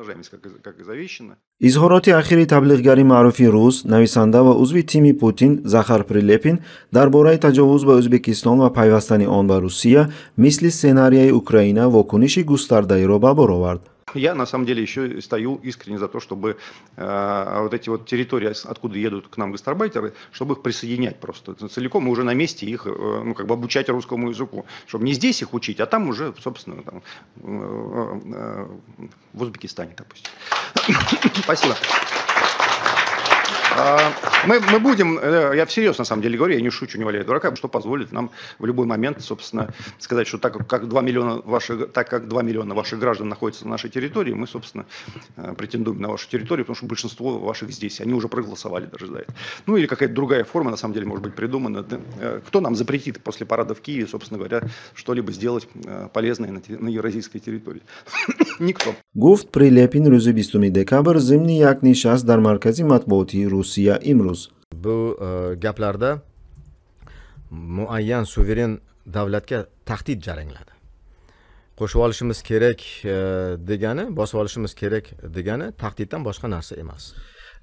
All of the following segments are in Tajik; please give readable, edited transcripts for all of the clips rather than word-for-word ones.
размножаемость, как и завещано. изҳороти ахири таблиғгари маъруфи рус, нависанда ва узви тими Путин Захар Прилепин дар бораи таҷовуз ба Ӯзбекистон ва пайвастани он ба Русия мисли сценарияи Украина вокуниши густардаеро ба бор овард. Я на самом деле еще стою искренне за то, чтобы вот эти вот территории, откуда едут к нам гастарбайтеры, чтобы их присоединять просто целиком и уже на месте их, ну, как бы обучать русскому языку, чтобы не здесь их учить, а там уже, собственно, там, в Узбекистане, допустим. Спасибо. Мы будем, я всерьез на самом деле говорю, я не шучу, не валяю дурака, что позволит нам в любой момент, собственно, сказать, что так как 2 миллиона ваших граждан находятся на нашей территории, мы, собственно, претендуем на вашу территорию, потому что большинство ваших здесь, они уже проголосовали даже за это. Ну или какая-то другая форма, на самом деле, может быть придумана. Кто нам запретит после парада в Киеве, собственно говоря, что-либо сделать полезное на евразийской территории? Никто. гуфт Прилепин рӯзи 20 декабр зимни як нишаст дар маркази матбуоти Русия имрӯз. Bu gaplarda muayyan suveren davlatga tahdid jarangladi. Qo'shib olishimiz kerak degani, bosib olishimiz kerak degani tahdiddan boshqa narsa emas.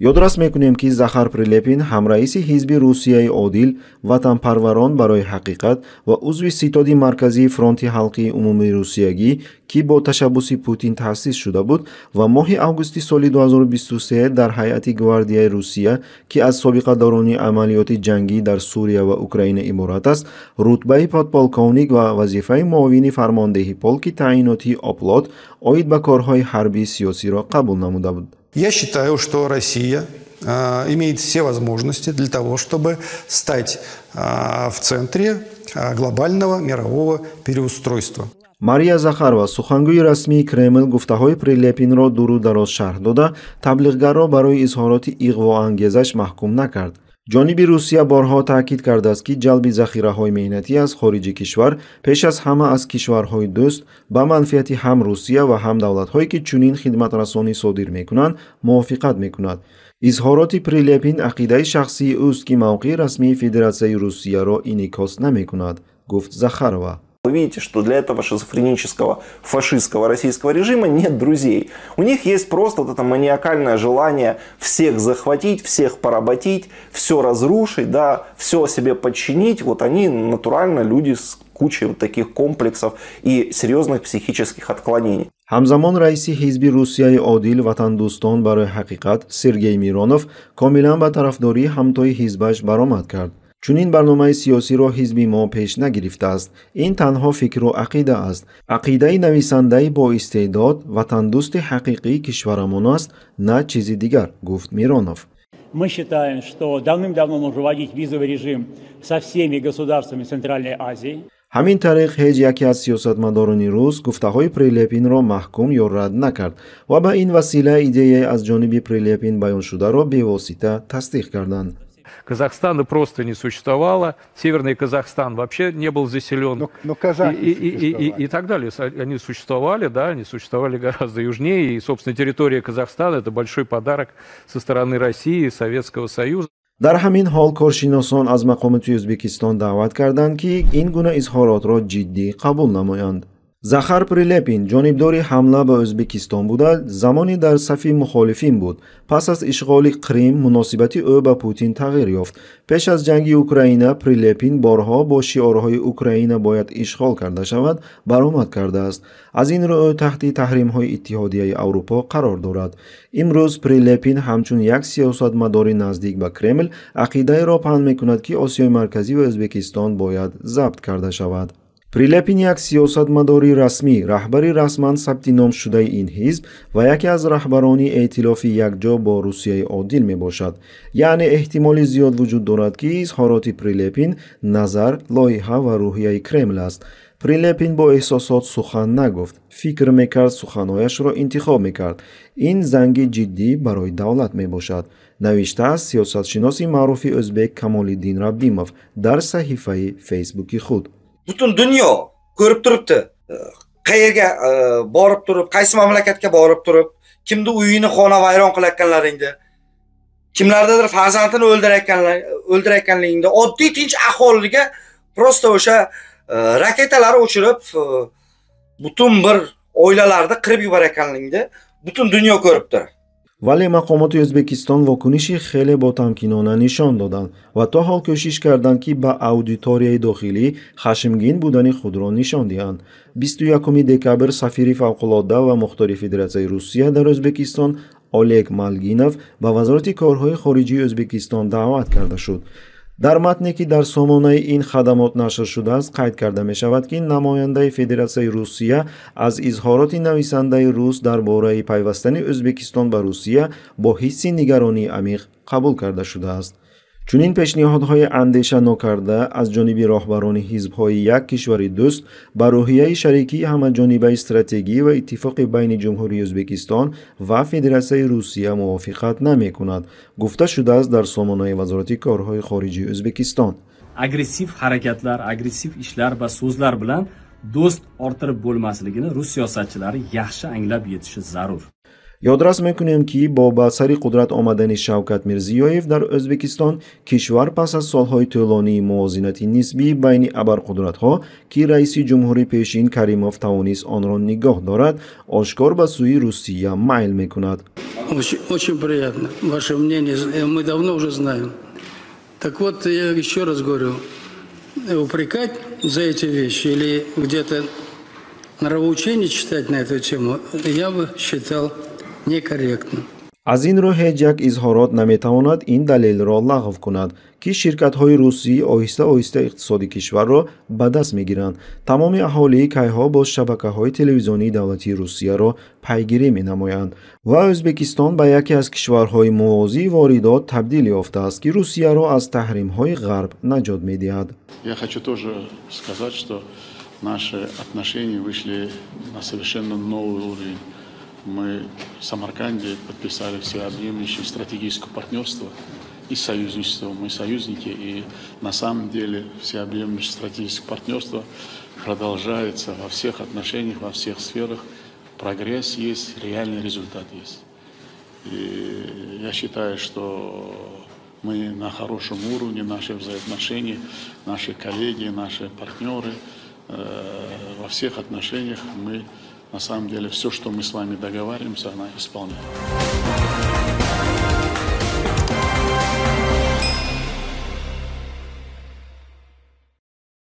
ёдрас мекунем ки Захар Прилепин ҳамраиси ҳизби Русияи одил, ватанпарварон барои ҳақиқат ва узви ситоди марказии фронти ҳалқии умумии русиягӣ ки бо ташаббуси Путин таъсис шуда буд ва моҳи августи соли 2023 дар ҳайати гвардияи Русия ки аз собиқадорони амалиёти ҷангӣ дар Сурия ва Украина иборат аст, рутбаи подполковник ва вазифаи муовини фармондеҳи полки таъинотии Оплот оид ба корҳои ҳарбии сиёсиро қабул намуда буд. Я считаю, что Россия имеет все возможности для того, чтобы стать в центре глобального мирового переустройства. Мария Захарова, сухангӯи расмии Кремл, гуфтаҳои Прилепинро дуру дароз шарҳ дода, таблиғгарро барои изҳороти иғвоангезаш маҳкум накард. ҷониби Русия борҳо таъкид кардааст ки ҷалби захираҳои меҳнатӣ аз хориҷи кишвар пеш аз ҳама аз кишварҳои дӯст ба манфиати ҳам Русия ва ҳам давлатҳое ки чунин хидматрасонӣ содир мекунанд мувофиқат мекунад. изҳороти Прилепин ақидаи шахсии ӯст ки мавқеи расмии Федератсияи Русияро инъикос намекунад, гуфт Захарова. Вы видите, что для этого шизофренического фашистского российского режима нет друзей. У них есть просто вот это маниакальное желание всех захватить, всех поработить, все разрушить, да, все себе подчинить. Вот они натурально люди с кучей вот таких комплексов и серьезных психических отклонений. ҳамзамон раиси ҳизби Русияи одил ватандӯстон барои ҳақиқат Сергей Миронов комилан ба тарафдории ҳамтои ҳизбаш баромад кард. чунин барномаи сиёсиро ҳизби мо пеш нагирифтааст. ин танҳо фикру ақида аст. ақидаи нависандаи боистеъдод ватандӯсти ҳақиқии кишварамон аст, на чизи дигар, гуфт Миронов. Мы считаем, что давным-давно нужно вводить визовый режим со всеми государствами Центральной Азии. ҳамин тариқ ҳеҷ яке аз сиёсатмадорони рус гуфтаҳои Прилепинро маҳкум ё рад накард ва ба ин васила идеяи аз ҷониби Прилепин баёншударо бевосита тасдиқ карданд. Казахстана просто не существовало, Северный Казахстан вообще не был заселен, но казахи и так далее. Они существовали, да, они существовали гораздо южнее, и, собственно, территория Казахстана – это большой подарок со стороны России и Советского Союза. дар ҳамин ҳол коршиносон аз мақомоти Ӯзбекистон даъват карданд ки ин гуна изҳоротро ҷиддӣ қабул намоянд. Захар Прилепин ҷонибдори ҳамла ба Ӯзбекистон буда замоне дар сафи мухолифин буд. пас аз ишғоли Крим муносибати ӯ ба Путин тағйир ёфт. пеш аз ҷанги Украина Прилепин борҳо бо шиорҳои Украина бояд ишғол карда шавад баромад кардааст. аз ин рӯ ӯ таҳти таҳримҳои Иттиҳодияи Аврупо қарор дорад. имрӯз Прилепин ҳамчун як сиёсатмадори наздик ба Кремл ақидаеро паҳн мекунад ки Осиёи Марказӣ ва Ӯзбекистон бояд забт карда шавад. Прилепин як сиёсатмадори расмӣ, раҳбари расман сабти ном шудаи ин ҳизб ва яке аз раҳбарони эътилофи якҷо бо Русияи одил мебошад. яъне эҳтимоли зиёд вуҷуд дорад ки изҳороти Прилепин назар, лоиҳа ва рӯҳияи Кремл аст. Прилепин бо эҳсосот сухан нагуфт, фикр мекард, суханҳояшро интихоб мекард. ин занги ҷиддӣ барои давлат мебошад, навиштааст сиёсатшиноси маъруфи o'zbek Kamoliddin Rabbimov дар саҳифаи фейсбуки худ. Butun dunyo ko'rib turibdi. Qayerga borib turib, qaysi mamlakatga borib turib, kimni uyini xonavayron qilayotganlaringda, kimlardadir farzandini o'ldirayotganligingda, oddiy tinch aholiga prosta o'sha raketalar o'chirib, butun bir oilalarni qirib yuborayotganligingda, butun dunyo ko'rib turibdi. ولی مقامات ازبکستان واکنشی خیلی با تمکینانه نشان دادند و تا حال کوشش کردند که با اودیتوریای داخلی خشمگین بودن خود را نشان دهند. 21 دکبر سفیر فوق‌العاده و مختار فدراسیون روسیه در ازبکستان اولگ مالگینوف به وزارت کارهای خارجی ازبکستان دعوت کرده شد. در متنی که در سامانه این خدمات نشر شده است قید کرده می شود که نماینده فدراسیون روسیه از اظهارات نویسنده روس درباره پیوستن ازبکستان به روسیه با حسی نگرانی عمیق قبول کرده شده است. چون این پیشنهادهای اندیشه ناکرده از جانب راهبران حزب‌های یک کشور دوست به روحیه شریکی همه‌جانبه استراتژی و اتفاق بین جمهوری ازبکستان و فدراسیون روسیه موافقت نمی‌کند، گفته شده است در سامانه وزارت کارهای خارجی ازبکستان. Agressiv harakatlar, agressiv ishlar va so'zlar bilan do'st orttirib bo'lmasligini rus siyosatchilari yaxshi anglab yetishi zarur. یادرس میکنیم که با به سر قدرت آمدن شوکت میرزیویف در ازبکستان کشور پس از سالهای طولانی موازنت نسبی بین ابرقدرت‌ها که رئیس جمهوری پیشین کریموف توانست آن را نگاه دارد آشکار به سوی روسیه میل میکند. Очень приятно. Ваше мнение мы давно уже знаем. Так вот, я еще раз говорю, упрекать за эти вещи или где-то нравоучение читать на эту тему, я бы считал некорректно. از این رو هیچ یک اظهارات نمیتواند این دلیل را لغو کند که شرکت‌های روسی آهسته آهسته اقتصاد کشور را به دست می‌گیرند. تمام اهالی کیها با شبکه‌های تلویزیونی دولتی روسیه را پیگیری می‌نمایند و ازبکستان به یکی از کشورهای موازی واردات تبدیل یافته است که روسیه را از تحریم‌های غرب نجات می‌دهد. Я хочу тоже сказать, что наши отношения вышли на совершенно новый уровень. Мы в Самарканде подписали всеобъемлющее стратегическое партнерство и союзничество. Мы союзники, и на самом деле всеобъемлющее стратегическое партнерство продолжается во всех отношениях, во всех сферах. Прогресс есть, реальный результат есть. И я считаю, что мы на хорошем уровне, наши взаимоотношения, наши коллеги, наши партнеры, во всех отношениях мы на самом деле все, что мы с вами договариваемся, она исполняет.